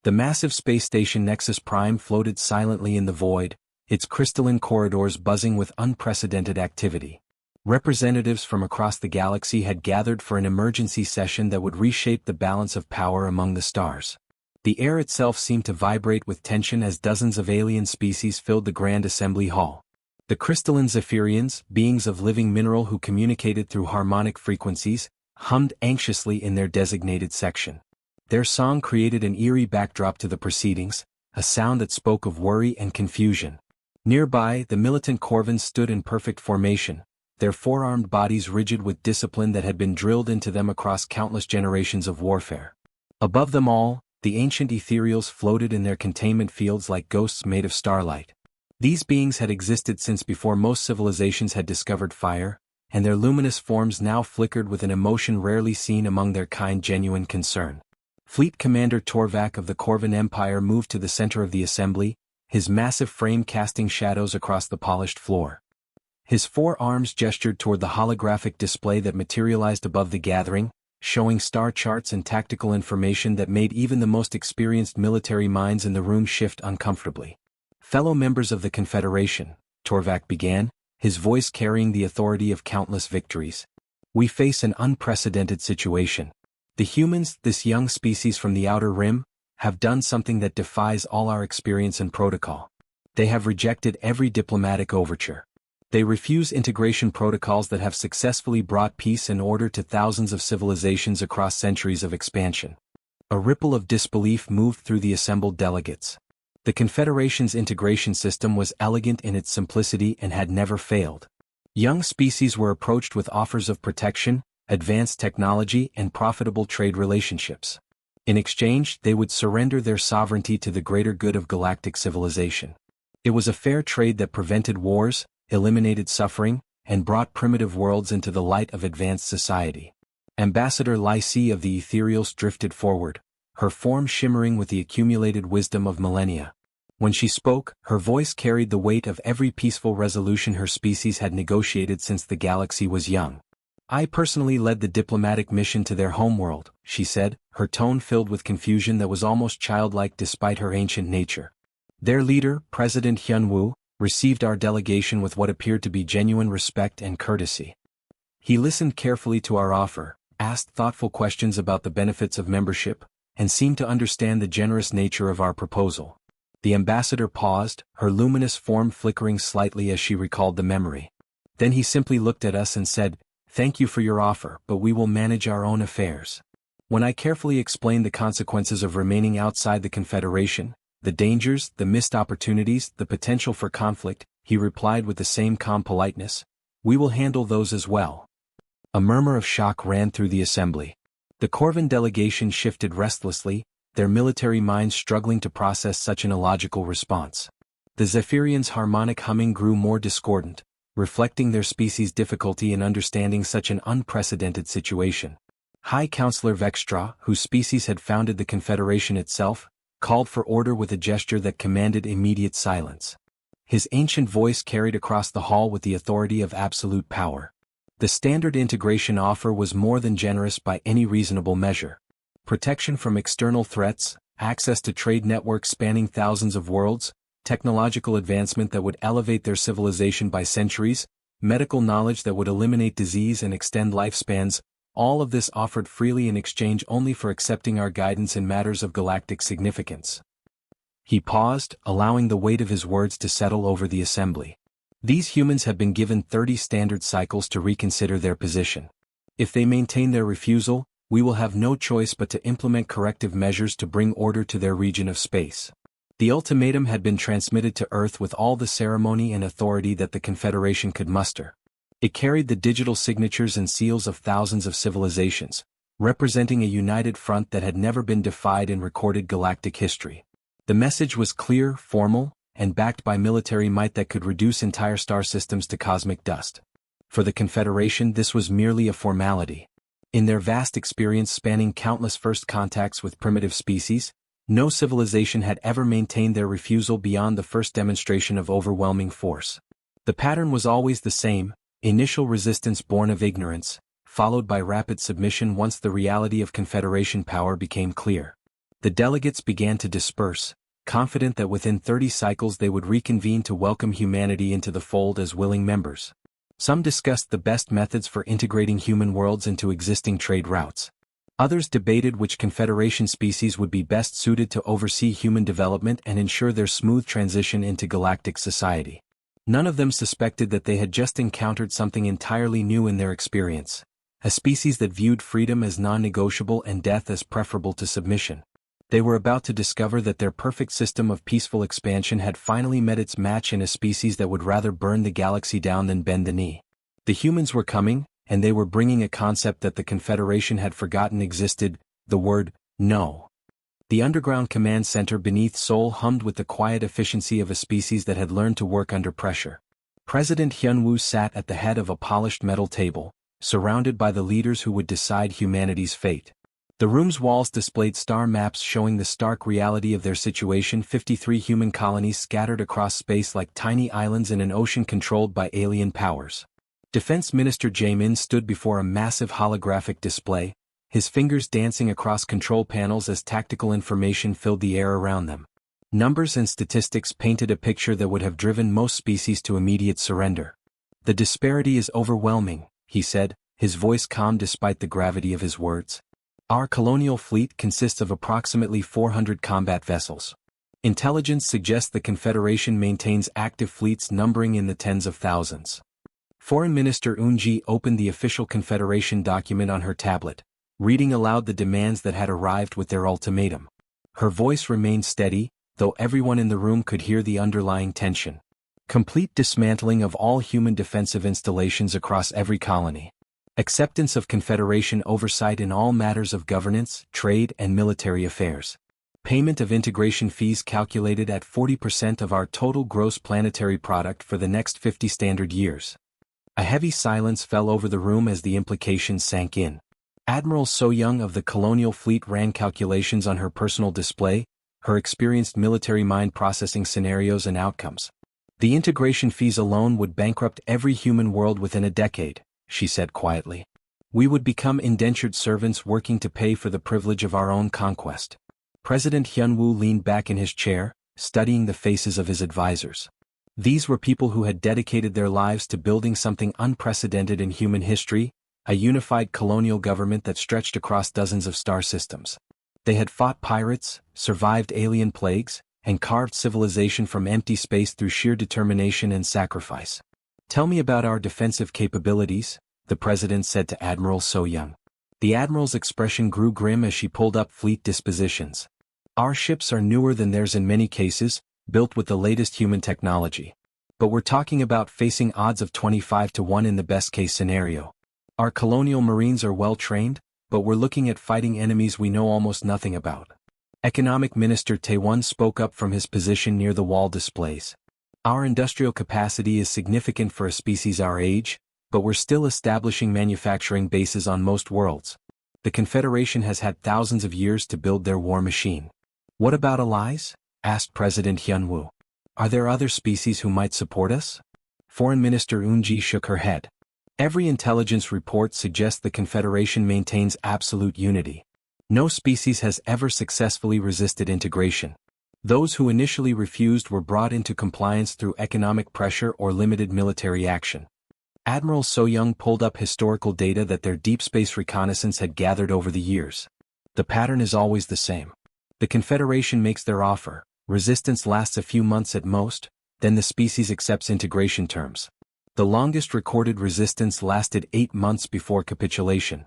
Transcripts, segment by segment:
The massive space station Nexus Prime floated silently in the void, its crystalline corridors buzzing with unprecedented activity. Representatives from across the galaxy had gathered for an emergency session that would reshape the balance of power among the stars. The air itself seemed to vibrate with tension as dozens of alien species filled the Grand Assembly Hall. The crystalline Zephyrians, beings of living mineral who communicated through harmonic frequencies, hummed anxiously in their designated section. Their song created an eerie backdrop to the proceedings, a sound that spoke of worry and confusion. Nearby, the militant Corvins stood in perfect formation, their four-armed bodies rigid with discipline that had been drilled into them across countless generations of warfare. Above them all, the ancient ethereals floated in their containment fields like ghosts made of starlight. These beings had existed since before most civilizations had discovered fire, and their luminous forms now flickered with an emotion rarely seen among their kind. Genuine concern. Fleet Commander Torvak of the Corvin Empire moved to the center of the assembly, his massive frame casting shadows across the polished floor. His four arms gestured toward the holographic display that materialized above the gathering, showing star charts and tactical information that made even the most experienced military minds in the room shift uncomfortably. "Fellow members of the Confederation," Torvak began, his voice carrying the authority of countless victories. "We face an unprecedented situation. The humans, this young species from the Outer Rim, have done something that defies all our experience and protocol. They have rejected every diplomatic overture. They refuse integration protocols that have successfully brought peace and order to thousands of civilizations across centuries of expansion." A ripple of disbelief moved through the assembled delegates. The Confederation's integration system was elegant in its simplicity and had never failed. Young species were approached with offers of protection, advanced technology, and profitable trade relationships. In exchange, they would surrender their sovereignty to the greater good of galactic civilization. It was a fair trade that prevented wars, eliminated suffering, and brought primitive worlds into the light of advanced society. Ambassador Lycie of the Ethereals drifted forward, her form shimmering with the accumulated wisdom of millennia. When she spoke, her voice carried the weight of every peaceful resolution her species had negotiated since the galaxy was young. "I personally led the diplomatic mission to their homeworld," she said, her tone filled with confusion that was almost childlike despite her ancient nature. "Their leader, President Hyunwoo, received our delegation with what appeared to be genuine respect and courtesy. He listened carefully to our offer, asked thoughtful questions about the benefits of membership, and seemed to understand the generous nature of our proposal." The ambassador paused, her luminous form flickering slightly as she recalled the memory. Then he simply looked at us and said, "Thank you for your offer, but we will manage our own affairs." When I carefully explained the consequences of remaining outside the Confederation, the dangers, the missed opportunities, the potential for conflict, he replied with the same calm politeness, "We will handle those as well." A murmur of shock ran through the assembly. The Corvin delegation shifted restlessly, their military minds struggling to process such an illogical response. The Zephyrians' harmonic humming grew more discordant, reflecting their species' difficulty in understanding such an unprecedented situation. High Counselor Vextra, whose species had founded the Confederation itself, called for order with a gesture that commanded immediate silence. His ancient voice carried across the hall with the authority of absolute power. The standard integration offer was more than generous by any reasonable measure. Protection from external threats, access to trade networks spanning thousands of worlds, technological advancement that would elevate their civilization by centuries, medical knowledge that would eliminate disease and extend lifespans, all of this offered freely in exchange only for accepting our guidance in matters of galactic significance. He paused, allowing the weight of his words to settle over the assembly. These humans have been given 30 standard cycles to reconsider their position. If they maintain their refusal, we will have no choice but to implement corrective measures to bring order to their region of space. The ultimatum had been transmitted to Earth with all the ceremony and authority that the Confederation could muster. It carried the digital signatures and seals of thousands of civilizations, representing a united front that had never been defied in recorded galactic history. The message was clear, formal, and backed by military might that could reduce entire star systems to cosmic dust. For the Confederation, this was merely a formality. In their vast experience spanning countless first contacts with primitive species, no civilization had ever maintained their refusal beyond the first demonstration of overwhelming force. The pattern was always the same: initial resistance born of ignorance, followed by rapid submission once the reality of Confederation power became clear. The delegates began to disperse, confident that within 30 cycles they would reconvene to welcome humanity into the fold as willing members. Some discussed the best methods for integrating human worlds into existing trade routes. Others debated which Confederation species would be best suited to oversee human development and ensure their smooth transition into galactic society. None of them suspected that they had just encountered something entirely new in their experience, a species that viewed freedom as non-negotiable and death as preferable to submission. They were about to discover that their perfect system of peaceful expansion had finally met its match in a species that would rather burn the galaxy down than bend the knee. The humans were coming, and they were bringing a concept that the Confederation had forgotten existed, the word, no. The underground command center beneath Seoul hummed with the quiet efficiency of a species that had learned to work under pressure. President Hyun-woo sat at the head of a polished metal table, surrounded by the leaders who would decide humanity's fate. The room's walls displayed star maps showing the stark reality of their situation: 53 human colonies scattered across space like tiny islands in an ocean controlled by alien powers. Defense Minister Jae-min stood before a massive holographic display, his fingers dancing across control panels as tactical information filled the air around them. Numbers and statistics painted a picture that would have driven most species to immediate surrender. "The disparity is overwhelming," he said, his voice calm despite the gravity of his words. "Our colonial fleet consists of approximately 400 combat vessels. Intelligence suggests the Confederation maintains active fleets numbering in the tens of thousands." Foreign Minister Eun-ji opened the official Confederation document on her tablet, reading aloud the demands that had arrived with their ultimatum. Her voice remained steady, though everyone in the room could hear the underlying tension. Complete dismantling of all human defensive installations across every colony. Acceptance of Confederation oversight in all matters of governance, trade, and military affairs. Payment of integration fees calculated at 40% of our total gross planetary product for the next 50 standard years. A heavy silence fell over the room as the implications sank in. Admiral So-young of the Colonial Fleet ran calculations on her personal display, her experienced military mind processing scenarios and outcomes. "The integration fees alone would bankrupt every human world within a decade," she said quietly. "We would become indentured servants working to pay for the privilege of our own conquest." President Hyun-woo leaned back in his chair, studying the faces of his advisors. These were people who had dedicated their lives to building something unprecedented in human history, a unified colonial government that stretched across dozens of star systems. They had fought pirates, survived alien plagues, and carved civilization from empty space through sheer determination and sacrifice. "Tell me about our defensive capabilities," the president said to Admiral So-young. The admiral's expression grew grim as she pulled up fleet dispositions. "Our ships are newer than theirs in many cases, built with the latest human technology. But we're talking about facing odds of 25 to 1 in the best-case scenario. Our colonial marines are well-trained, but we're looking at fighting enemies we know almost nothing about." Economic Minister Tae-won spoke up from his position near the wall displays. "Our industrial capacity is significant for a species our age, but we're still establishing manufacturing bases on most worlds. The Confederation has had thousands of years to build their war machine." "What about allies?" asked President Hyun-woo. "Are there other species who might support us?" Foreign Minister Eun-ji shook her head. "Every intelligence report suggests the Confederation maintains absolute unity. No species has ever successfully resisted integration. Those who initially refused were brought into compliance through economic pressure or limited military action." Admiral So-young pulled up historical data that their deep space reconnaissance had gathered over the years. "The pattern is always the same. The Confederation makes their offer, resistance lasts a few months at most, then the species accepts integration terms. The longest recorded resistance lasted 8 months before capitulation."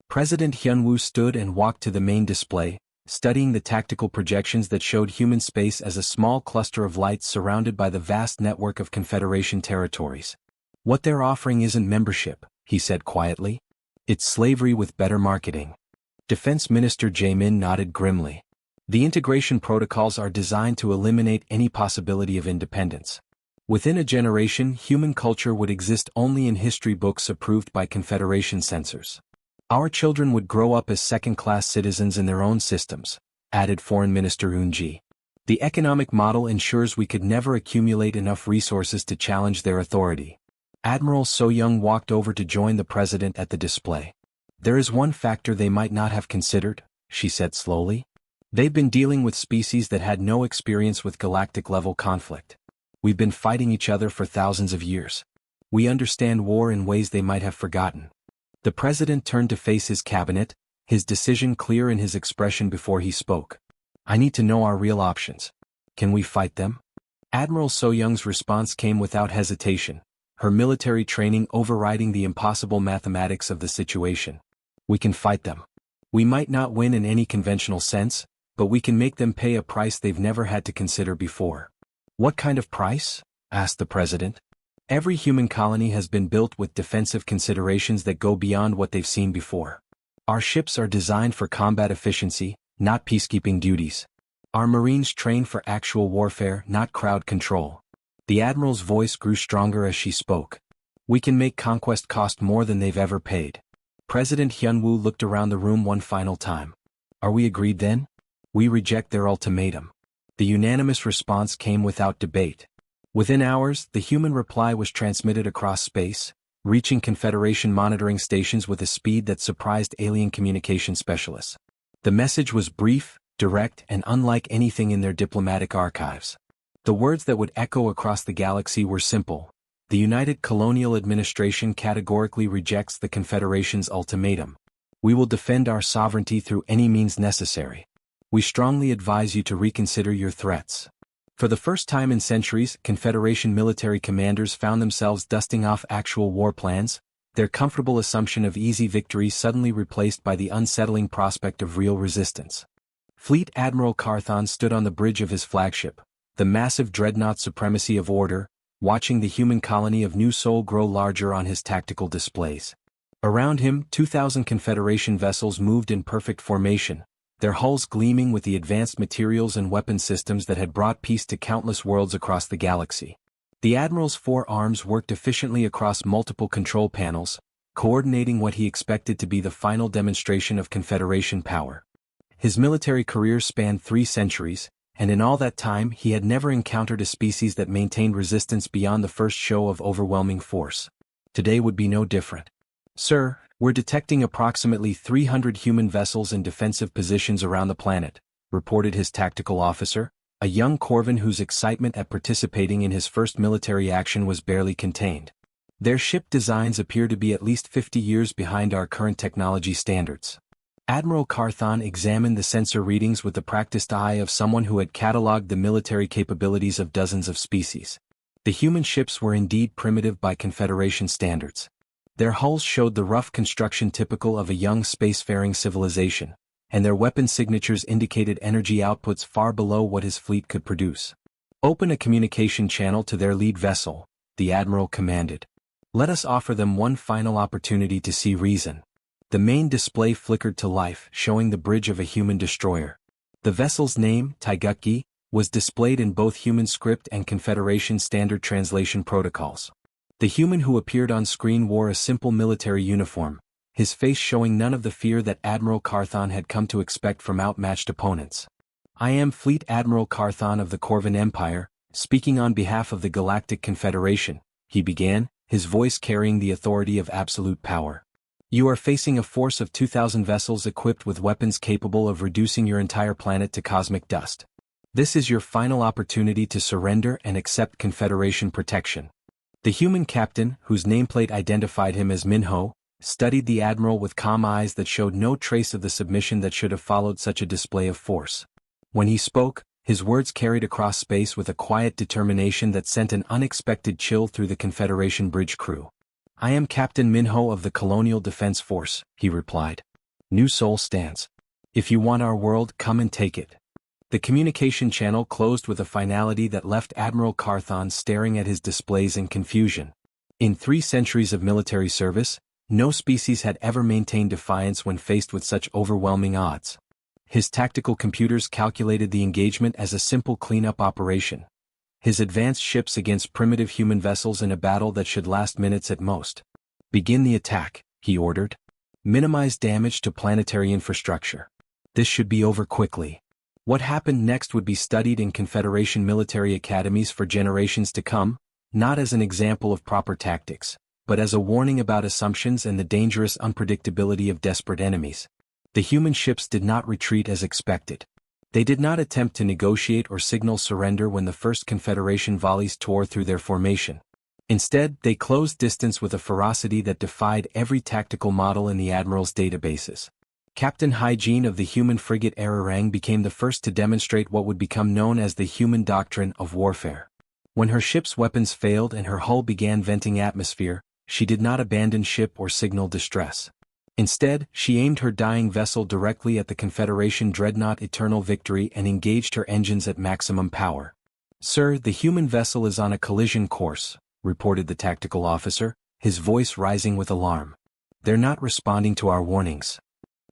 President Hyun-woo stood and walked to the main display, studying the tactical projections that showed human space as a small cluster of lights surrounded by the vast network of Confederation territories. "What they're offering isn't membership," he said quietly. "It's slavery with better marketing." Defense Minister Jae-min nodded grimly. "The integration protocols are designed to eliminate any possibility of independence. Within a generation, human culture would exist only in history books approved by Confederation censors. Our children would grow up as second-class citizens in their own systems," added Foreign Minister Eun-ji. "The economic model ensures we could never accumulate enough resources to challenge their authority." Admiral So-young walked over to join the president at the display. "There is one factor they might not have considered," she said slowly. They've been dealing with species that had no experience with galactic-level conflict. We've been fighting each other for thousands of years. We understand war in ways they might have forgotten. The president turned to face his cabinet, his decision clear in his expression before he spoke. I need to know our real options. Can we fight them? Admiral So-young's response came without hesitation, her military training overriding the impossible mathematics of the situation. We can fight them. We might not win in any conventional sense, but we can make them pay a price they've never had to consider before. What kind of price? Asked the president. Every human colony has been built with defensive considerations that go beyond what they've seen before. Our ships are designed for combat efficiency, not peacekeeping duties. Our Marines train for actual warfare, not crowd control. The Admiral's voice grew stronger as she spoke. We can make conquest cost more than they've ever paid. President Hyunwoo looked around the room one final time. Are we agreed then? We reject their ultimatum. The unanimous response came without debate. Within hours, the human reply was transmitted across space, reaching Confederation monitoring stations with a speed that surprised alien communication specialists. The message was brief, direct, and unlike anything in their diplomatic archives. The words that would echo across the galaxy were simple. The United Colonial Administration categorically rejects the Confederation's ultimatum. We will defend our sovereignty through any means necessary. We strongly advise you to reconsider your threats. For the first time in centuries, Confederation military commanders found themselves dusting off actual war plans, their comfortable assumption of easy victory suddenly replaced by the unsettling prospect of real resistance. Fleet Admiral Carthon stood on the bridge of his flagship, the massive dreadnought Supremacy of Order, watching the human colony of New Seoul grow larger on his tactical displays. Around him, 2,000 Confederation vessels moved in perfect formation, their hulls gleaming with the advanced materials and weapon systems that had brought peace to countless worlds across the galaxy. The Admiral's 4 arms worked efficiently across multiple control panels, coordinating what he expected to be the final demonstration of Confederation power. His military career spanned 3 centuries, and in all that time he had never encountered a species that maintained resistance beyond the first show of overwhelming force. Today would be no different. Sir, we're detecting approximately 300 human vessels in defensive positions around the planet, reported his tactical officer, a young Corvan whose excitement at participating in his first military action was barely contained. Their ship designs appear to be at least 50 years behind our current technology standards. Admiral Carthon examined the sensor readings with the practiced eye of someone who had catalogued the military capabilities of dozens of species. The human ships were indeed primitive by Confederation standards. Their hulls showed the rough construction typical of a young spacefaring civilization, and their weapon signatures indicated energy outputs far below what his fleet could produce. Open a communication channel to their lead vessel, the Admiral commanded. Let us offer them one final opportunity to see reason. The main display flickered to life, showing the bridge of a human destroyer. The vessel's name, Taigukgi, was displayed in both human script and Confederation standard translation protocols. The human who appeared on screen wore a simple military uniform, his face showing none of the fear that Admiral Carthon had come to expect from outmatched opponents. I am Fleet Admiral Carthon of the Corvan Empire, speaking on behalf of the Galactic Confederation, he began, his voice carrying the authority of absolute power. You are facing a force of 2,000 vessels equipped with weapons capable of reducing your entire planet to cosmic dust. This is your final opportunity to surrender and accept Confederation protection. The human captain, whose nameplate identified him as Minho, studied the Admiral with calm eyes that showed no trace of the submission that should have followed such a display of force. When he spoke, his words carried across space with a quiet determination that sent an unexpected chill through the Confederation bridge crew. I am Captain Minho of the Colonial Defense Force, he replied. New Seoul stands. If you want our world, come and take it. The communication channel closed with a finality that left Admiral Carthon staring at his displays in confusion. In 3 centuries of military service, no species had ever maintained defiance when faced with such overwhelming odds. His tactical computers calculated the engagement as a simple cleanup operation. His advanced ships against primitive human vessels in a battle that should last minutes at most. Begin the attack, he ordered. Minimize damage to planetary infrastructure. This should be over quickly. What happened next would be studied in Confederation military academies for generations to come, not as an example of proper tactics, but as a warning about assumptions and the dangerous unpredictability of desperate enemies. The human ships did not retreat as expected. They did not attempt to negotiate or signal surrender when the first Confederation volleys tore through their formation. Instead, they closed distance with a ferocity that defied every tactical model in the Admiral's databases. Captain Hygiene of the human frigate Ararang became the first to demonstrate what would become known as the human doctrine of warfare. When her ship's weapons failed and her hull began venting atmosphere, she did not abandon ship or signal distress. Instead, she aimed her dying vessel directly at the Confederation dreadnought Eternal Victory and engaged her engines at maximum power. "Sir, the human vessel is on a collision course," reported the tactical officer, his voice rising with alarm. "They're not responding to our warnings."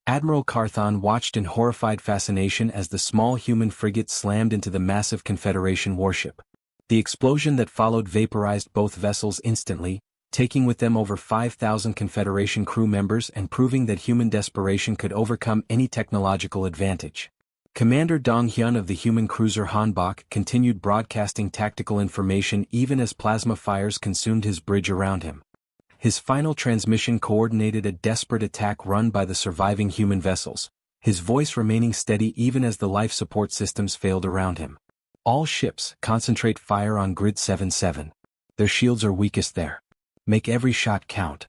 Admiral Carthon watched in horrified fascination as the small human frigate slammed into the massive Confederation warship. The explosion that followed vaporized both vessels instantly, taking with them over 5,000 Confederation crew members and proving that human desperation could overcome any technological advantage. Commander Dong Hyun of the human cruiser Hanbok continued broadcasting tactical information even as plasma fires consumed his bridge around him. His final transmission coordinated a desperate attack run by the surviving human vessels, his voice remaining steady even as the life support systems failed around him. "All ships, concentrate fire on Grid 77. Their shields are weakest there. Make every shot count."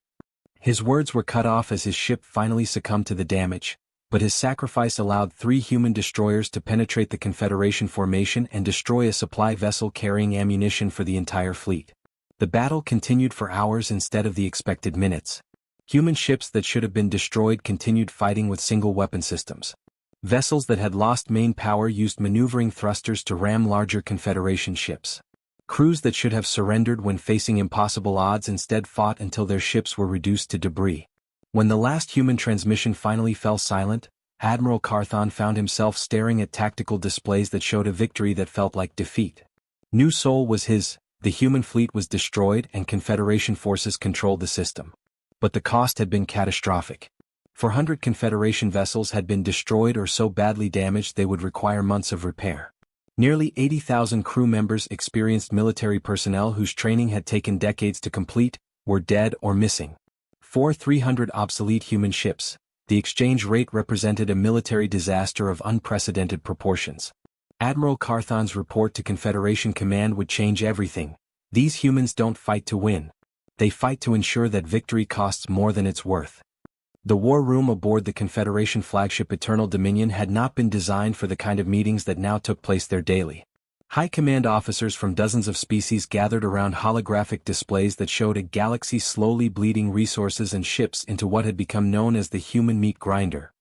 His words were cut off as his ship finally succumbed to the damage, but his sacrifice allowed 3 human destroyers to penetrate the Confederation formation and destroy a supply vessel carrying ammunition for the entire fleet. The battle continued for hours instead of the expected minutes. Human ships that should have been destroyed continued fighting with single weapon systems. Vessels that had lost main power used maneuvering thrusters to ram larger Confederation ships. Crews that should have surrendered when facing impossible odds instead fought until their ships were reduced to debris. When the last human transmission finally fell silent, Admiral Carthon found himself staring at tactical displays that showed a victory that felt like defeat. New Seoul was his, the human fleet was destroyed and Confederation forces controlled the system. But the cost had been catastrophic. 400 Confederation vessels had been destroyed or so badly damaged they would require months of repair. Nearly 80,000 crew members, experienced military personnel whose training had taken decades to complete, were dead or missing. 300 obsolete human ships. The exchange rate represented a military disaster of unprecedented proportions. Admiral Carthon's report to Confederation Command would change everything. "These humans don't fight to win. They fight to ensure that victory costs more than it's worth." The war room aboard the Confederation flagship Eternal Dominion had not been designed for the kind of meetings that now took place there daily. High command officers from dozens of species gathered around holographic displays that showed a galaxy slowly bleeding resources and ships into what had become known as the human meat grinder.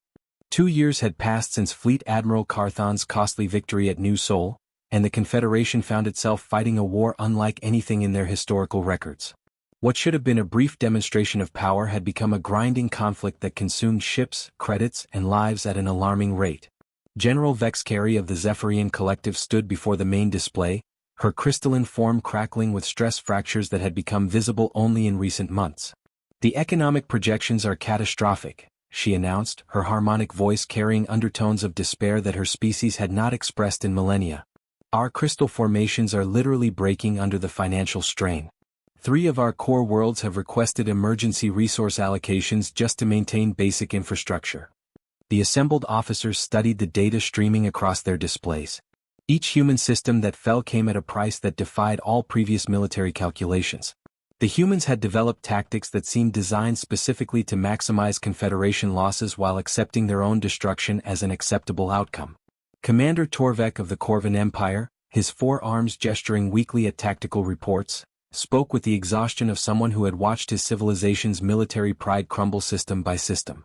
2 years had passed since Fleet Admiral Carthon's costly victory at New Seoul, and the Confederation found itself fighting a war unlike anything in their historical records. What should have been a brief demonstration of power had become a grinding conflict that consumed ships, credits, and lives at an alarming rate. General Vex Carey of the Zephyrian Collective stood before the main display, her crystalline form crackling with stress fractures that had become visible only in recent months. "The economic projections are catastrophic," she announced, her harmonic voice carrying undertones of despair that her species had not expressed in millennia. "Our crystal formations are literally breaking under the financial strain. 3 of our core worlds have requested emergency resource allocations just to maintain basic infrastructure." The assembled officers studied the data streaming across their displays. Each human system that fell came at a price that defied all previous military calculations. The humans had developed tactics that seemed designed specifically to maximize Confederation losses while accepting their own destruction as an acceptable outcome. Commander Torvek of the Corvan Empire, his 4 arms gesturing weakly at tactical reports, spoke with the exhaustion of someone who had watched his civilization's military pride crumble system by system.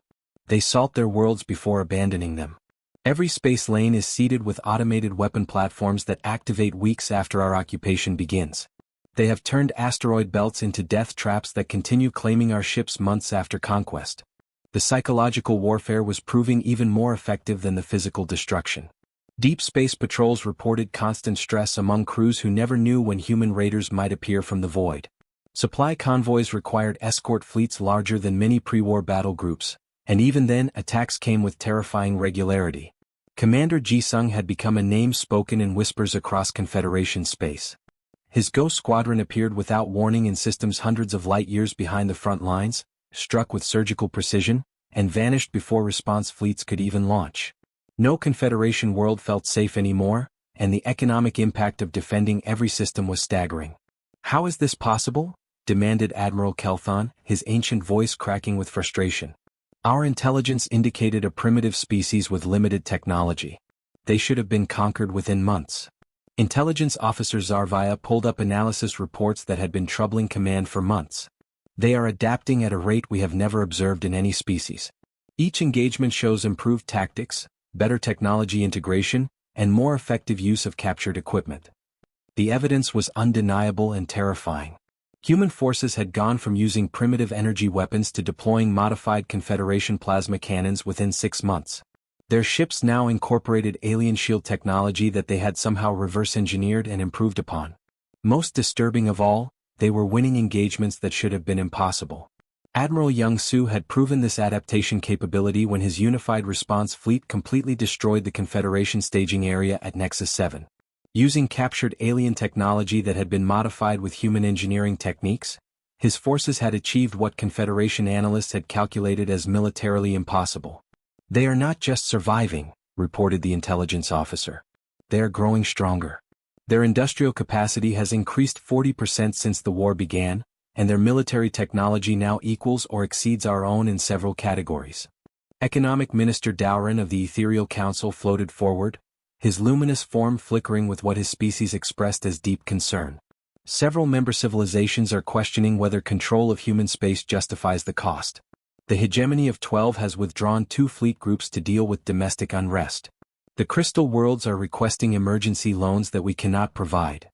"They salt their worlds before abandoning them. Every space lane is seeded with automated weapon platforms that activate weeks after our occupation begins. They have turned asteroid belts into death traps that continue claiming our ships months after conquest." The psychological warfare was proving even more effective than the physical destruction. Deep space patrols reported constant stress among crews who never knew when human raiders might appear from the void. Supply convoys required escort fleets larger than many pre-war battle groups, and even then attacks came with terrifying regularity. Commander Ji-sung had become a name spoken in whispers across Confederation space. His Ghost Squadron appeared without warning in systems hundreds of light-years behind the front lines, struck with surgical precision, and vanished before response fleets could even launch. No Confederation world felt safe anymore, and the economic impact of defending every system was staggering. "How is this possible?" demanded Admiral Kelthon, his ancient voice cracking with frustration. "Our intelligence indicated a primitive species with limited technology. They should have been conquered within months." Intelligence Officer Zarvaya pulled up analysis reports that had been troubling command for months. "They are adapting at a rate we have never observed in any species. Each engagement shows improved tactics, better technology integration, and more effective use of captured equipment." The evidence was undeniable and terrifying. Human forces had gone from using primitive energy weapons to deploying modified Confederation plasma cannons within 6 months. Their ships now incorporated alien shield technology that they had somehow reverse-engineered and improved upon. Most disturbing of all, they were winning engagements that should have been impossible. Admiral Young-Soo had proven this adaptation capability when his Unified Response Fleet completely destroyed the Confederation staging area at Nexus 7. Using captured alien technology that had been modified with human engineering techniques, his forces had achieved what Confederation analysts had calculated as militarily impossible. "They are not just surviving," reported the intelligence officer. "They are growing stronger. Their industrial capacity has increased 40% since the war began, and their military technology now equals or exceeds our own in several categories." Economic Minister Dowran of the Ethereal Council floated forward, his luminous form flickering with what his species expressed as deep concern. "Several member civilizations are questioning whether control of human space justifies the cost. The hegemony of 12 has withdrawn 2 fleet groups to deal with domestic unrest. The Crystal Worlds are requesting emergency loans that we cannot provide."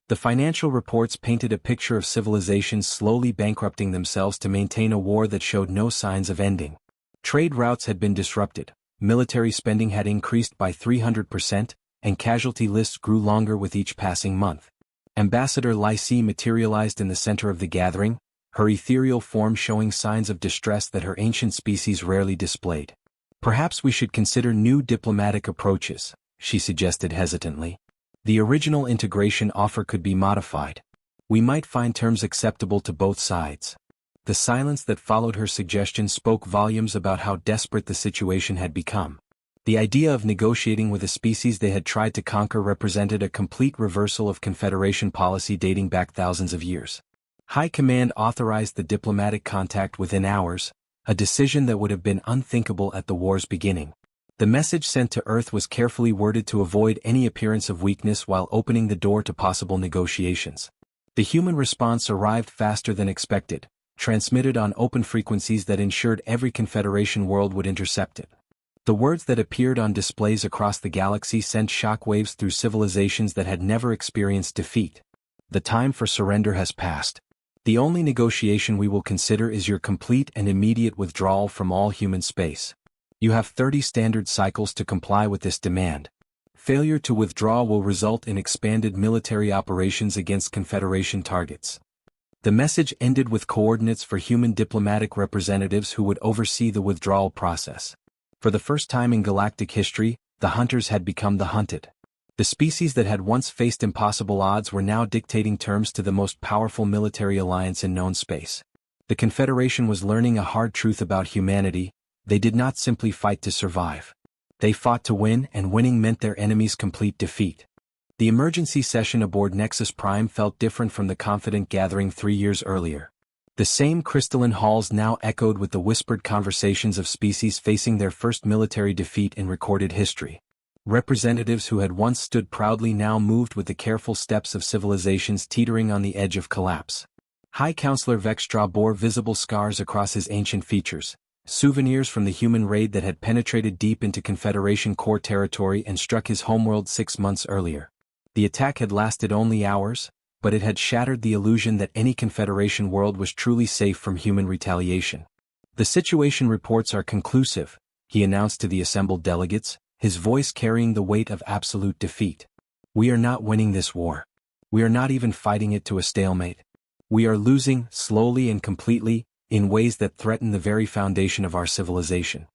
The financial reports painted a picture of civilizations slowly bankrupting themselves to maintain a war that showed no signs of ending. Trade routes had been disrupted, military spending had increased by 300%, and casualty lists grew longer with each passing month. Ambassador Lycée materialized in the center of the gathering, her ethereal form showing signs of distress that her ancient species rarely displayed. "Perhaps we should consider new diplomatic approaches," she suggested hesitantly. "The original integration offer could be modified. We might find terms acceptable to both sides." The silence that followed her suggestion spoke volumes about how desperate the situation had become. The idea of negotiating with a species they had tried to conquer represented a complete reversal of Confederation policy dating back thousands of years. High Command authorized the diplomatic contact within hours, a decision that would have been unthinkable at the war's beginning. The message sent to Earth was carefully worded to avoid any appearance of weakness while opening the door to possible negotiations. The human response arrived faster than expected, transmitted on open frequencies that ensured every Confederation world would intercept it. The words that appeared on displays across the galaxy sent shockwaves through civilizations that had never experienced defeat. "The time for surrender has passed. The only negotiation we will consider is your complete and immediate withdrawal from all human space. You have 30 standard cycles to comply with this demand. Failure to withdraw will result in expanded military operations against Confederation targets." The message ended with coordinates for human diplomatic representatives who would oversee the withdrawal process. For the first time in galactic history, the hunters had become the hunted. The species that had once faced impossible odds were now dictating terms to the most powerful military alliance in known space. The Confederation was learning a hard truth about humanity: they did not simply fight to survive. They fought to win, and winning meant their enemy's complete defeat. The emergency session aboard Nexus Prime felt different from the confident gathering 3 years earlier. The same crystalline halls now echoed with the whispered conversations of species facing their first military defeat in recorded history. Representatives who had once stood proudly now moved with the careful steps of civilizations teetering on the edge of collapse. High Counselor Vextra bore visible scars across his ancient features, souvenirs from the human raid that had penetrated deep into Confederation core territory and struck his homeworld 6 months earlier. The attack had lasted only hours, but it had shattered the illusion that any Confederation world was truly safe from human retaliation. "The situation reports are conclusive," he announced to the assembled delegates, his voice carrying the weight of absolute defeat. "We are not winning this war. We are not even fighting it to a stalemate. We are losing, slowly and completely, in ways that threaten the very foundation of our civilization."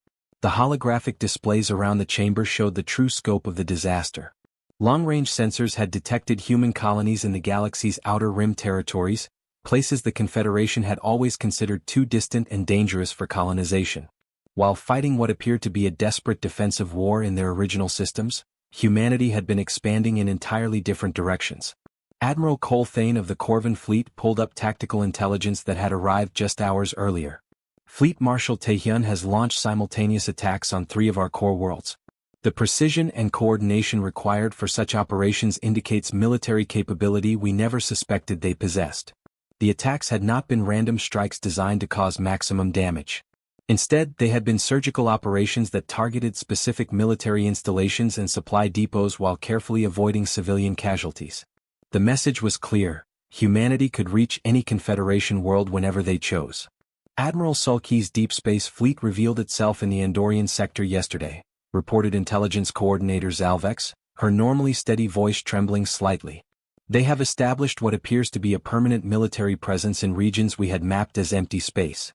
The holographic displays around the chamber showed the true scope of the disaster. Long-range sensors had detected human colonies in the galaxy's outer rim territories, places the Confederation had always considered too distant and dangerous for colonization. While fighting what appeared to be a desperate defensive war in their original systems, humanity had been expanding in entirely different directions. Admiral Colthane of the Corvan Fleet pulled up tactical intelligence that had arrived just hours earlier. Fleet Marshal Taehyun has launched simultaneous attacks on 3 of our core worlds. The precision and coordination required for such operations indicates military capability we never suspected they possessed. The attacks had not been random strikes designed to cause maximum damage. Instead, they had been surgical operations that targeted specific military installations and supply depots while carefully avoiding civilian casualties. The message was clear: humanity could reach any Confederation world whenever they chose. Admiral Sulky's Deep Space Fleet revealed itself in the Andorian sector yesterday, reported Intelligence Coordinator Zalvex, her normally steady voice trembling slightly. They have established what appears to be a permanent military presence in regions we had mapped as empty space.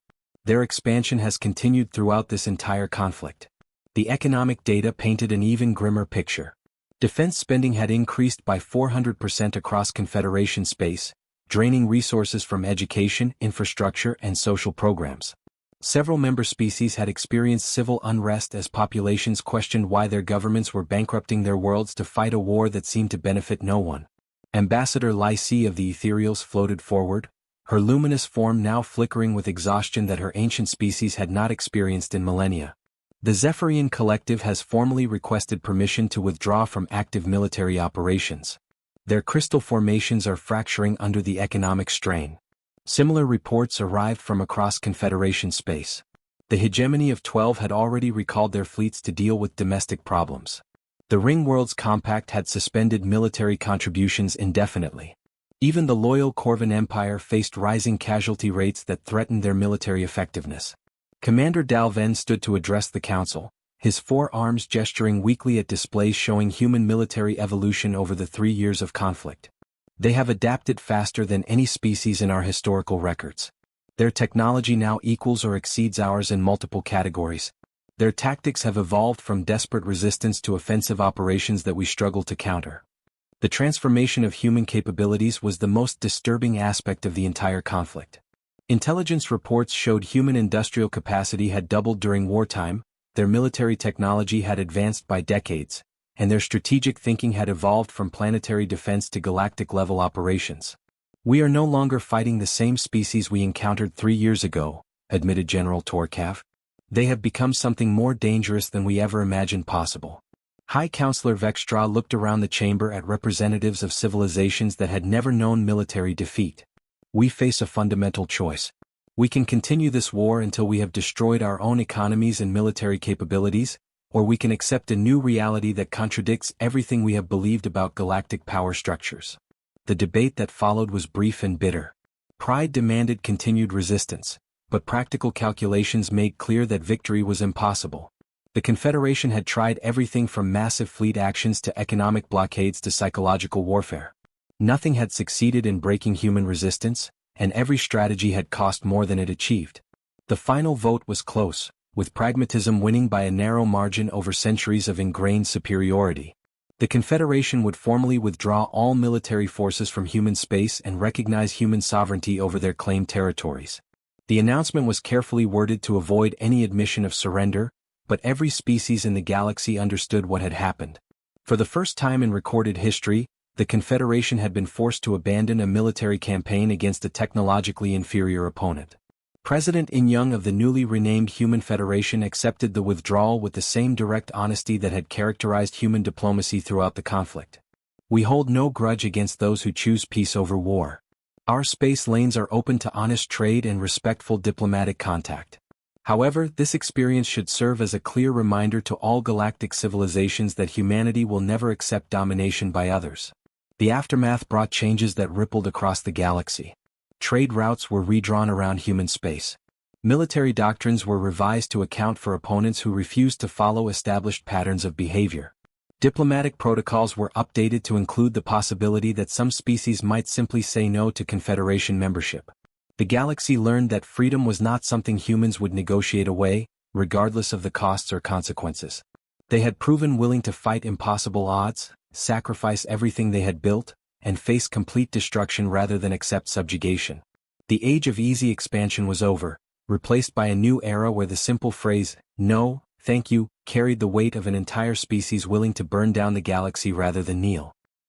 Their expansion has continued throughout this entire conflict. The economic data painted an even grimmer picture. Defense spending had increased by 400% across Confederation space, draining resources from education, infrastructure, and social programs. Several member species had experienced civil unrest as populations questioned why their governments were bankrupting their worlds to fight a war that seemed to benefit no one. Ambassador Lycie of the Ethereals floated forward, her luminous form now flickering with exhaustion that her ancient species had not experienced in millennia. The Zephyrian Collective has formally requested permission to withdraw from active military operations. Their crystal formations are fracturing under the economic strain. Similar reports arrived from across Confederation space. The hegemony of 12 had already recalled their fleets to deal with domestic problems. The Ring Worlds Compact had suspended military contributions indefinitely. Even the loyal Corvan Empire faced rising casualty rates that threatened their military effectiveness. Commander Dalven stood to address the council, his 4 arms gesturing weakly at displays showing human military evolution over the 3 years of conflict. They have adapted faster than any species in our historical records. Their technology now equals or exceeds ours in multiple categories. Their tactics have evolved from desperate resistance to offensive operations that we struggle to counter. The transformation of human capabilities was the most disturbing aspect of the entire conflict. Intelligence reports showed human industrial capacity had doubled during wartime, their military technology had advanced by decades, and their strategic thinking had evolved from planetary defense to galactic-level operations. "We are no longer fighting the same species we encountered 3 years ago," admitted General Torkav. "They have become something more dangerous than we ever imagined possible." High Counselor Vextra looked around the chamber at representatives of civilizations that had never known military defeat. "We face a fundamental choice. We can continue this war until we have destroyed our own economies and military capabilities, or we can accept a new reality that contradicts everything we have believed about galactic power structures." The debate that followed was brief and bitter. Pride demanded continued resistance, but practical calculations made clear that victory was impossible. The Confederation had tried everything from massive fleet actions to economic blockades to psychological warfare. Nothing had succeeded in breaking human resistance, and every strategy had cost more than it achieved. The final vote was close, with pragmatism winning by a narrow margin over centuries of ingrained superiority. The Confederation would formally withdraw all military forces from human space and recognize human sovereignty over their claimed territories. The announcement was carefully worded to avoid any admission of surrender, but every species in the galaxy understood what had happened. For the first time in recorded history, the Confederation had been forced to abandon a military campaign against a technologically inferior opponent. President In-young of the newly renamed Human Federation accepted the withdrawal with the same direct honesty that had characterized human diplomacy throughout the conflict. "We hold no grudge against those who choose peace over war. Our space lanes are open to honest trade and respectful diplomatic contact. However, this experience should serve as a clear reminder to all galactic civilizations that humanity will never accept domination by others." The aftermath brought changes that rippled across the galaxy. Trade routes were redrawn around human space. Military doctrines were revised to account for opponents who refused to follow established patterns of behavior. Diplomatic protocols were updated to include the possibility that some species might simply say no to Confederation membership. The galaxy learned that freedom was not something humans would negotiate away, regardless of the costs or consequences. They had proven willing to fight impossible odds, sacrifice everything they had built, and face complete destruction rather than accept subjugation. The age of easy expansion was over, replaced by a new era where the simple phrase, "No, thank you," carried the weight of an entire species willing to burn down the galaxy rather than kneel.